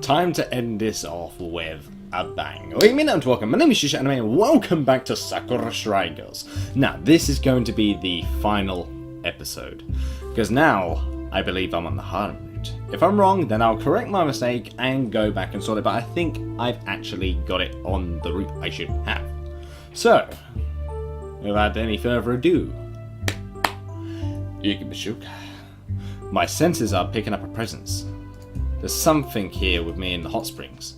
Time to end this off with a bang. Welcome, my name is Yuusha and welcome back to Sakura Girls. Now, this is going to be the final episode, because now I believe I'm on the Harem route. If I'm wrong, then I'll correct my mistake and go back and sort it, but I think I've actually got it on the route I should have. So, without any further ado, Yuusha. My senses are picking up a presence. There's something here with me in the hot springs.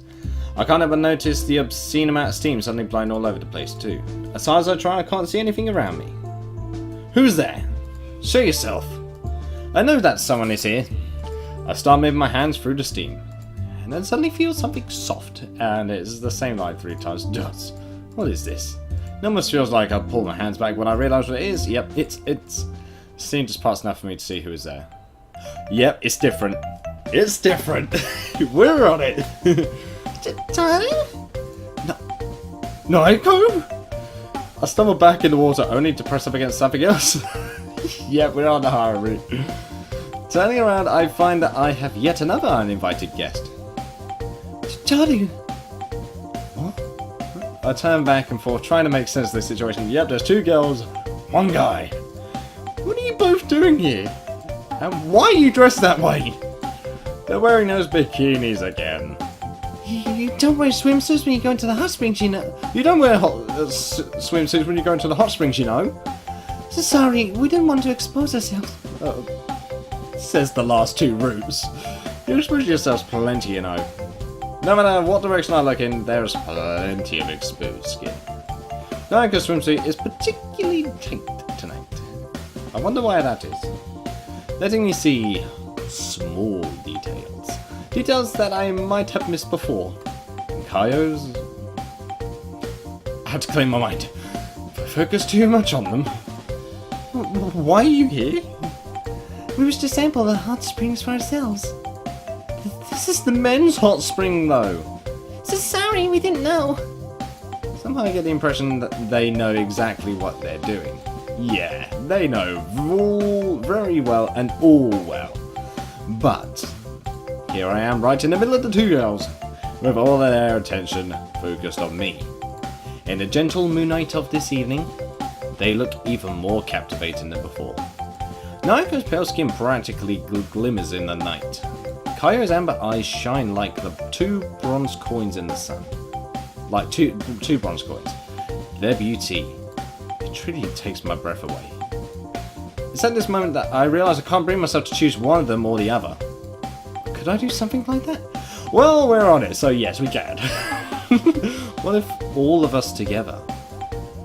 I can't ever notice the obscene amount of steam suddenly blowing all over the place too. As far as I try, I can't see anything around me. Who's there? Show yourself. I know that someone is here. I start moving my hands through the steam, and then suddenly feel something soft, and it's the same like 3 times it does. What is this? It almost feels like I pull my hands back when I realise what it is. Yep, it's steam just passed enough for me to see who is there. Yep, it's different. It's different. We're on it. Tiny? No, I go. I stumble back in the water only to press up against something else. Yep, we're on the Harem route. Turning around, I find that I have yet another uninvited guest. Tony. What? I turn back and forth, trying to make sense of this situation. Yep, there's 2 girls, 1 guy. What are you both doing here? And why are you dressed that way? They're wearing those bikinis again. You don't wear swimsuits when you go into the hot springs, you know. You don't wear swimsuits when you go into the hot springs, you know. So sorry, we didn't want to expose ourselves. Says the last 2 routes. You expose yourselves plenty, you know. No matter what direction I look in, there's plenty of exposed skin. Naoko's swimsuit is particularly tight tonight. I wonder why that is. Letting me see small details. Details that I might have missed before. Kaio's... I had to clean my mind. If I focus too much on them... Why are you here? We wish to sample the hot springs for ourselves. This is the men's hot spring, though. So sorry, we didn't know. Somehow I get the impression that they know exactly what they're doing. Yeah, they know all very well and all well. But here I am right in the middle of the 2 girls, with all their attention focused on me. In the gentle moonlight of this evening, they look even more captivating than before. Naoko's pale skin practically glimmers in the night. Kaio's amber eyes shine like the 2 bronze coins in the sun. Like two bronze coins. Their beauty, it truly takes my breath away. It's at this moment that I realise I can't bring myself to choose one of them or the other. Could I do something like that? Well, we're on it, so yes, we can. What if all of us together?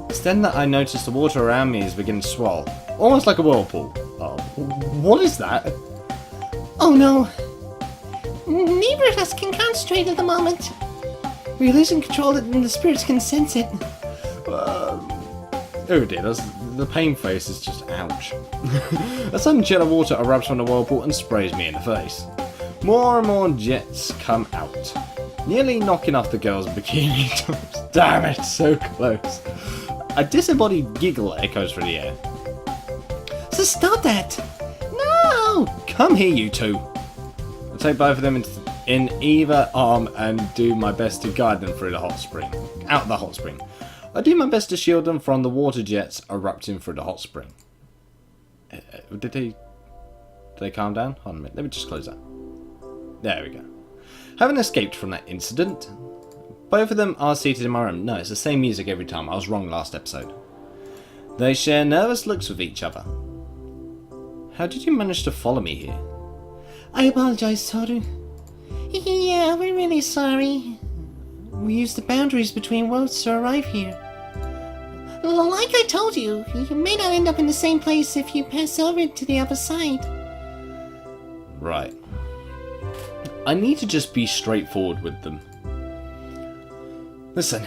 It's then that I notice the water around me is beginning to swell, almost like a whirlpool. Oh, what is that? Oh no. Neither of us can concentrate at the moment. We're losing control and the spirits can sense it. Oh dear, the pain face is just ouch. A sudden jet of water erupts from the whirlpool and sprays me in the face. More and more jets come out, nearly knocking off the girls' bikini tops. Damn it, so close. A disembodied giggle echoes through the air. So stop that! No! Come here, you 2. I'll take both of them in either arm and do my best to guide them through the hot spring. Out the hot spring. I do my best to shield them from the water jets erupting through the hot spring. Did they calm down? Hold on a minute, let me just close that. There we go. Having escaped from that incident, both of them are seated in my room. No, it's the same music every time. I was wrong last episode. They share nervous looks with each other. How did you manage to follow me here? I apologize, Toru. Yeah, we're really sorry. We used the boundaries between worlds to arrive here. Like I told you, you may not end up in the same place if you pass over to the other side. Right. I need to just be straightforward with them. Listen.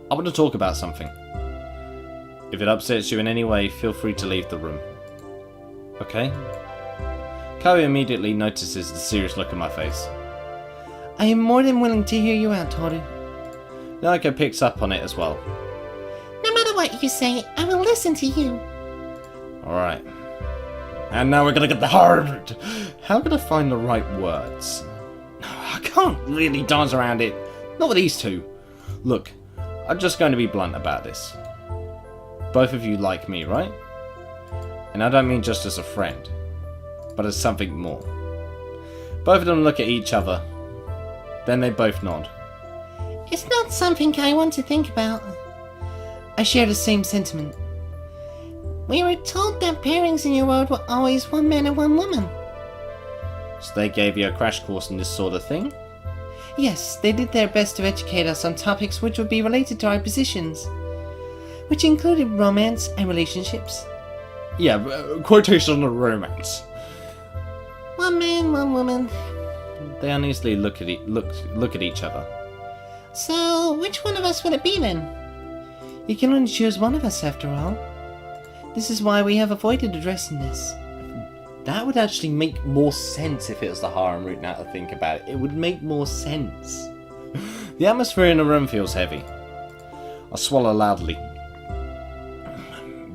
I want to talk about something. If it upsets you in any way, feel free to leave the room. Okay? Kaio immediately notices the serious look on my face. I am more than willing to hear you out, Toru. Naoko picks up on it as well. No matter what you say, I will listen to you. Alright. And now we're gonna get the hard. How can I find the right words? I can't really dance around it. Not with these two. Look, I'm just going to be blunt about this. Both of you like me, right? And I don't mean just as a friend, but as something more. Both of them look at each other. Then they both nod. It's not something I want to think about. I share the same sentiment. We were told that pairings in your world were always one man and one woman. So they gave you a crash course in this sort of thing? Yes, they did their best to educate us on topics which would be related to our positions, which included romance and relationships. Yeah, quotation of romance. One man, one woman. They uneasily look at each other. So, which one of us would it be then? You can only choose one of us after all. This is why we have avoided addressing this. That would actually make more sense if it was the harem route now to think about it. It would make more sense. The atmosphere in the room feels heavy. I swallow loudly.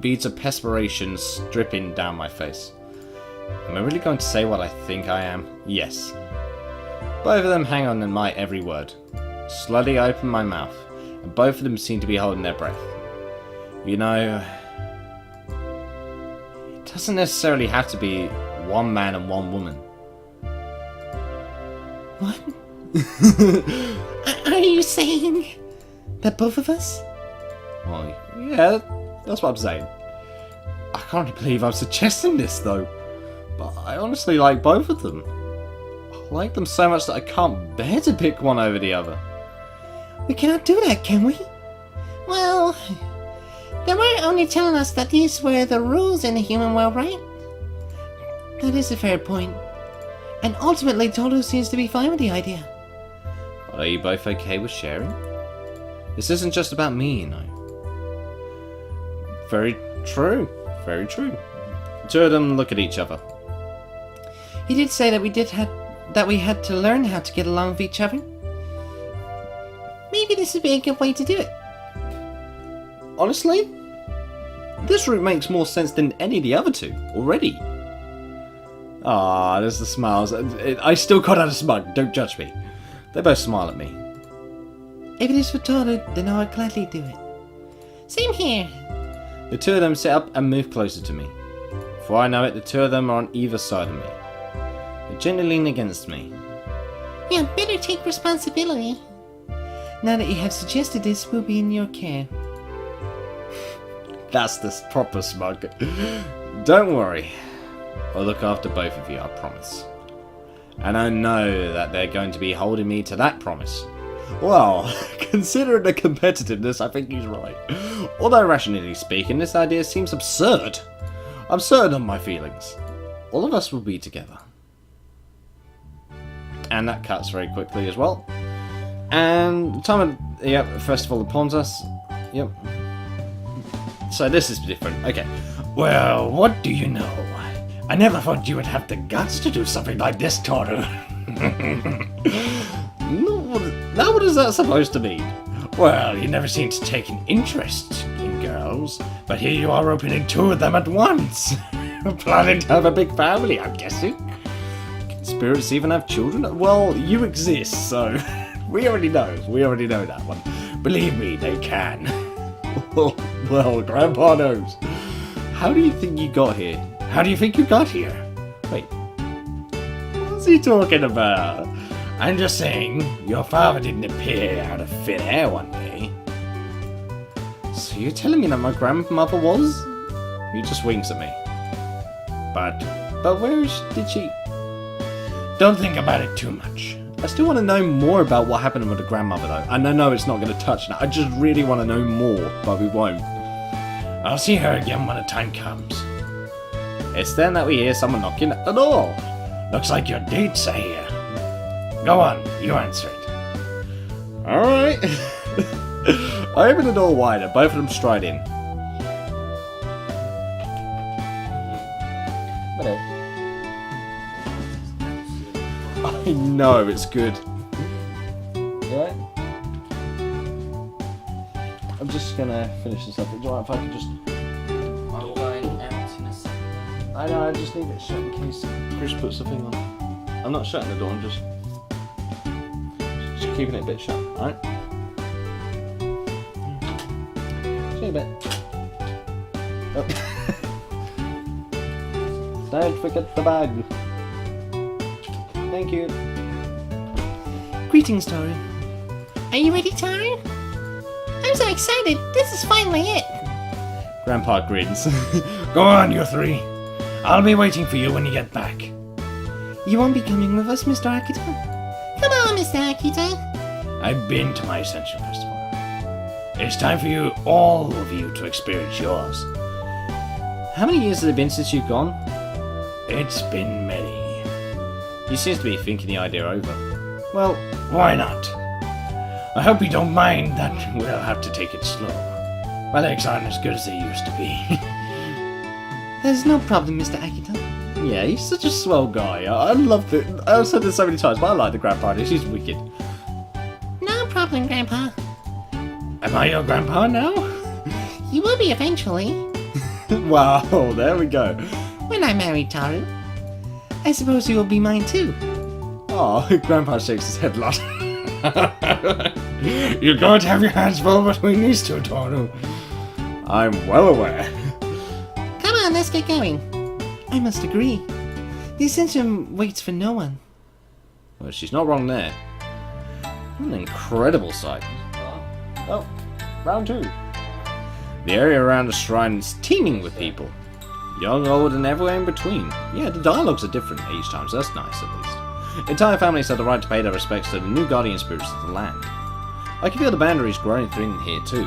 Beads of perspiration dripping down my face. Am I really going to say what I think I am? Yes. Both of them hang on in my every word. Slowly I open my mouth, and both of them seem to be holding their breath. You know, it doesn't necessarily have to be one man and one woman. What? Are you saying that both of us? Well, yeah, that's what I'm saying. I can't believe I'm suggesting this though, but I honestly like both of them. I like them so much that I can't bear to pick one over the other. We cannot do that, can we? Well, they were only telling us that these were the rules in the human world, right? That is a fair point. And ultimately, Toto seems to be fine with the idea. But are you both okay with sharing? This isn't just about me, you know. Very true. Very true. The two of them look at each other. He did say that we had to learn how to get along with each other. Maybe this would be a good way to do it. Honestly, this route makes more sense than any of the other two already. Ah, there's the smiles. I still got out of smug. Don't judge me. They both smile at me. If it is for Toto, then I would gladly do it. Same here. The two of them sit up and move closer to me. Before I know it, the two of them are on either side of me. They gently lean against me. You better take responsibility. Now that you have suggested this, we'll be in your care. That's the proper smug. Don't worry. I'll look after both of you, I promise. And I know that they're going to be holding me to that promise. Well, considering the competitiveness, I think he's right. Although rationally speaking, this idea seems absurd. I'm certain of my feelings. All of us will be together. And that cuts very quickly as well. And the time of, yep, festival upon us. Yep. So this is different. Okay. Well, what do you know? I never thought you would have the guts to do something like this, Toru. Now what is that supposed to mean? Well, you never seem to take an interest in girls, but here you are opening two of them at once. Planning to have a big family, I'm guessing. Can spirits even have children? Well, you exist, so we already know. We already know that one. Believe me, they can. Well, Grandpa knows. How do you think you got here? How do you think you got here? Wait, what's he talking about? I'm just saying, your father didn't appear out of thin air one day. So you're telling me that my grandmother was? He just winks at me. But where did she? Don't think about it too much. I still want to know more about what happened with the grandmother though. And I know it's not going to touch that. I just really want to know more, but we won't. I'll see her again when the time comes. It's then that we hear someone knocking at the door. Looks like your dates are here. Go on, you answer it. Alright. I open the door wider, both of them stride in. I know, it's good. Alright? I'm just gonna finish this up. Do you mind if I could just... I'll go out in a second. I know, I just need it shut in case Chris puts the thing on. I'm not shutting the door, I'm just keeping it a bit shut, alright? See you a bit. Oh. Don't forget the bag. Thank you. Greetings, Taru. Are you ready, Taru? I'm so excited! This is finally it! Grandpa grins. Go on, you three. I'll be waiting for you when you get back. You won't be coming with us, Mr. Akita? Come on, Mr. Akita! I've been to my Ascension Festival. It's time for you, all of you, to experience yours. How many years has it been since you've gone? It's been many. He seems to be thinking the idea over. Well, Why not? I hope you don't mind that we'll have to take it slow. My legs aren't as good as they used to be. There's no problem, Mr. Akita. yeah, he's such a swell guy. I love it. I've said this so many times, but I like the grandpa. She's wicked. No problem, Grandpa. Am I your grandpa now? You will be eventually, Wow, there we go. when I'm married, Taru. I suppose you will be mine too. Oh, grandpa shakes his head a lot. You're going to have your hands full between these two, Toru. I'm well aware. Come on, let's get going. I must agree. The Ascension waits for no one. Well, she's not wrong there. What an incredible sight. Oh, round two. The area around the shrine is teeming with people. Young, old, and everywhere in between. Yeah, the dialogues are different each time, so that's nice at least. Entire families have the right to pay their respects to the new guardian spirits of the land. I can feel the boundaries growing through here too.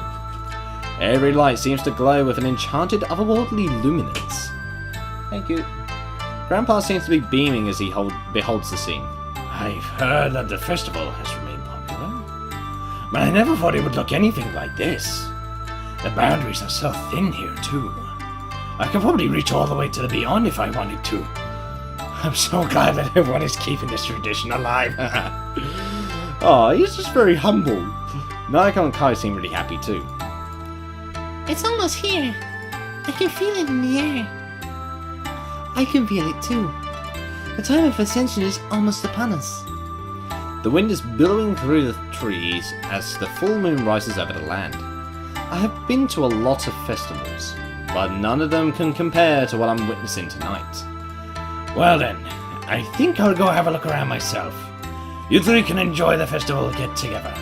Every light seems to glow with an enchanted, otherworldly luminance. Thank you. Grandpa seems to be beaming as he beholds the scene. I've heard that the festival has remained popular, but I never thought it would look anything like this. The boundaries are so thin here too. I could probably reach all the way to the beyond if I wanted to. I'm so glad that everyone is keeping this tradition alive. Oh, he's just very humble. Naoko and Kai seem really happy too. It's almost here. I can feel it in the air. I can feel it too. The time of Ascension is almost upon us. The wind is billowing through the trees as the full moon rises over the land. I have been to a lot of festivals, but none of them can compare to what I'm witnessing tonight. Well then, I think I'll go have a look around myself. You three can enjoy the festival get together.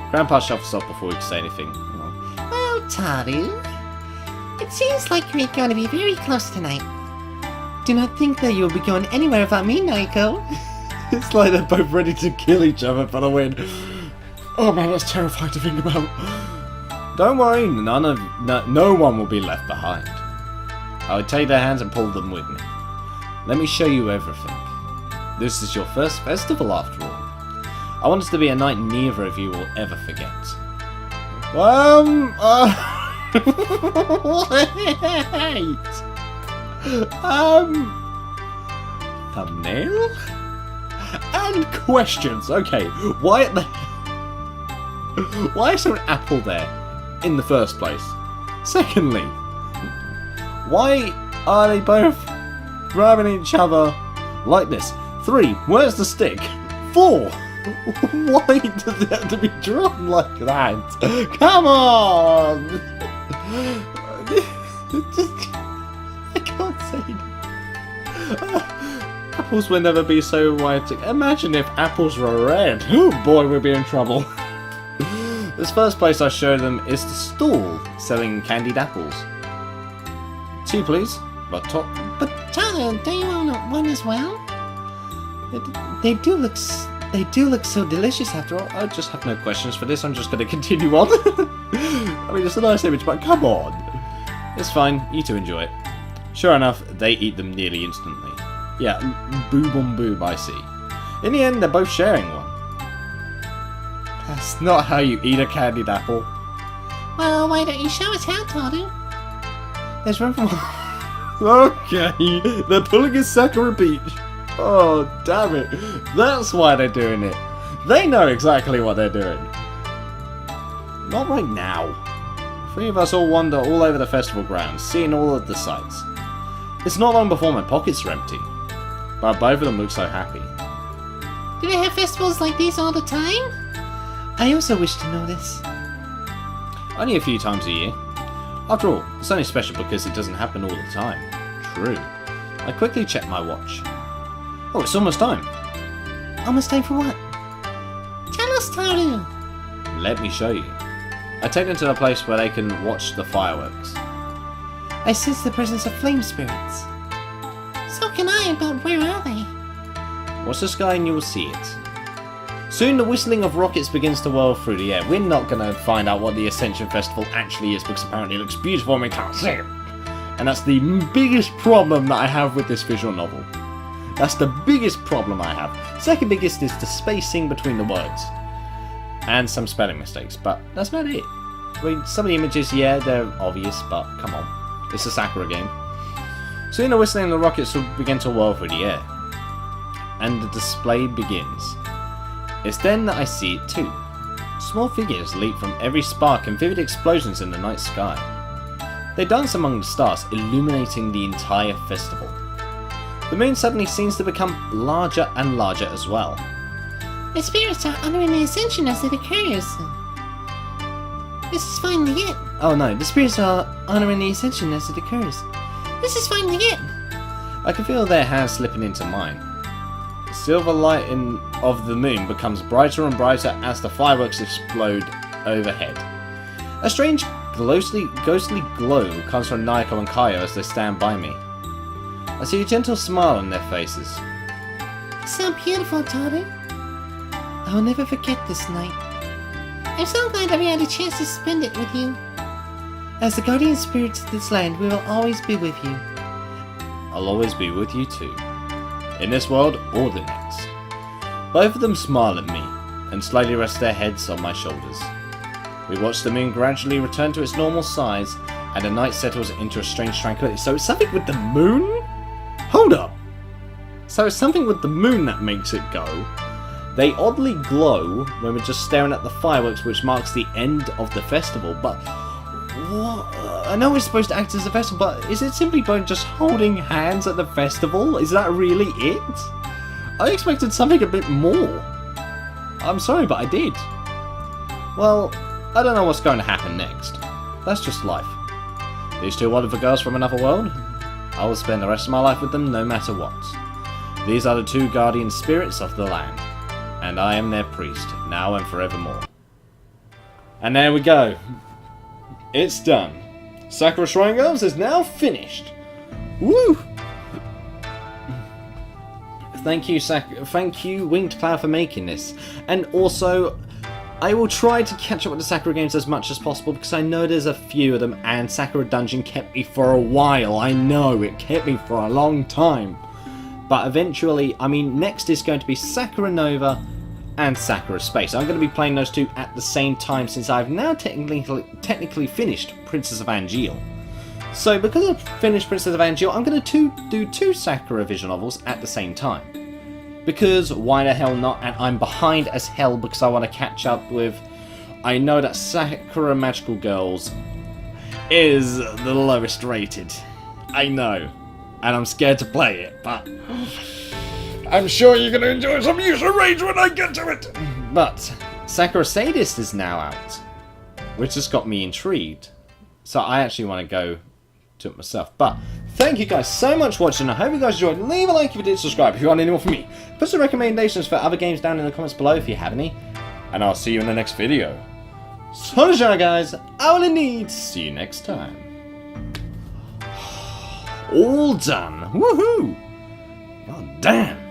Grandpa shuffles up before we can say anything. Well, Taru, it seems like we're going to be very close tonight. Do not think that you'll be going anywhere without me, Naoko. It's like they're both ready to kill each other for the win. Oh man, that's terrifying to think about. Don't worry, no one will be left behind. I would take their hands and pull them with me. Let me show you everything. This is your first festival after all. I want it to be a night neither of you will ever forget. Thumbnail? And questions. Okay, why is there an apple there in the first place? Secondly, why are they both grabbing each other like this? 3, where's the stick? 4, why does it have to be drawn like that? Come on! I can't say it. Apples will never be so white. Imagine if apples were red. Oh boy, we'd be in trouble. This first place I show them is the stall selling candied apples. 2 please. But top. But Taru, do you want one as well? They do look so delicious after all. I just have no questions for this. I'm just going to continue on. I mean, it's a nice image, but come on. It's fine. You two enjoy it. Sure enough, they eat them nearly instantly. Yeah, boob on boob, I see. In the end, they're both sharing one. That's not how you eat a candied apple. Well, why don't you show us how, Taru? There's room for more. Okay, they're pulling a Sakura Beach. Oh, damn it. That's why they're doing it. They know exactly what they're doing. Not right now. 3 of us all wander all over the festival grounds, seeing all of the sights. It's not long before my pockets are empty. But both of them look so happy. Do they have festivals like these all the time? I also wish to know this. Only a few times a year. After all, it's only special because it doesn't happen all the time. True. I quickly check my watch. Oh, it's almost time. Almost time for what? Tell us, Taru. Let me show you. I take them to a place where they can watch the fireworks. I sense the presence of flame spirits. So can I, but where are they? Watch the sky and you will see it. Soon the whistling of rockets begins to whirl through the air. We're not going to find out what the Ascension Festival actually is because apparently it looks beautiful and we can't see it. And that's the biggest problem that I have with this visual novel. That's the biggest problem I have. Second biggest is the spacing between the words. And some spelling mistakes, but that's about it. I mean, some of the images, yeah, they're obvious, but come on. It's a Sakura game. Soon the whistling and the rockets will begin to whirl through the air. And the display begins. It's then that I see it too. Small figures leap from every spark and vivid explosions in the night sky. They dance among the stars, illuminating the entire festival. The moon suddenly seems to become larger and larger as well. The spirits are honoring the ascension as it occurs. This is finally it. Oh no, the spirits are Honoring the ascension as it occurs. This is finally it. I can feel their hands slipping into mine. The silver light of the moon becomes brighter and brighter as the fireworks explode overhead. A strange ghostly glow comes from Naoko and Kaio as they stand by me. I see a gentle smile on their faces. So beautiful, Taru. I will never forget this night. I'm so glad that we had a chance to spend it with you. As the guardian spirits of this land, we will always be with you. I'll always be with you too. In this world or the next. Both of them smile at me and slowly rest their heads on my shoulders. We watch the moon gradually return to its normal size and the night settles into a strange tranquility. So it's something with the moon? Hold up! So it's something with the moon that makes it go. They oddly glow when we're just staring at the fireworks, which marks the end of the festival, but what? I know we're supposed to act as a festival, but is it simply by just holding hands at the festival? Is that really it? I expected something a bit more. I'm sorry, but I did. Well, I don't know what's going to happen next. That's just life. These two wonderful girls from another world, I will spend the rest of my life with them no matter what. These are the two guardian spirits of the land, and I am their priest, now and forevermore. And there we go. It's done. Sakura Shrine Girls is now finished. Woo! Thank you, Winged Cloud, for making this. And also, I will try to catch up with the Sakura games as much as possible because I know there's a few of them, and Sakura Dungeon kept me for a while. I know, it kept me for a long time. But eventually, I mean, next is going to be Sakura Nova and Sakura Space. I'm going to be playing those two at the same time since I've now technically finished Princess of Angeal. So because I've finished Princess of Angeal, I'm going to do two Sakura visual novels at the same time. Because why the hell not? And I'm behind as hell because I want to catch up with... I know that Sakura Magical Girls is the lowest rated. I know. And I'm scared to play it, but... I'm sure you're going to enjoy some Yuusha Rage when I get to it! But Sakura Sadist is now out, which has got me intrigued. So I actually want to go to it myself. But thank you guys so much for watching. I hope you guys enjoyed. Leave a like if you did, subscribe if you want any more from me. Put some recommendations for other games down in the comments below if you have any. And I'll see you in the next video. So guys, I will indeed see you next time. All done. Woohoo! God damn.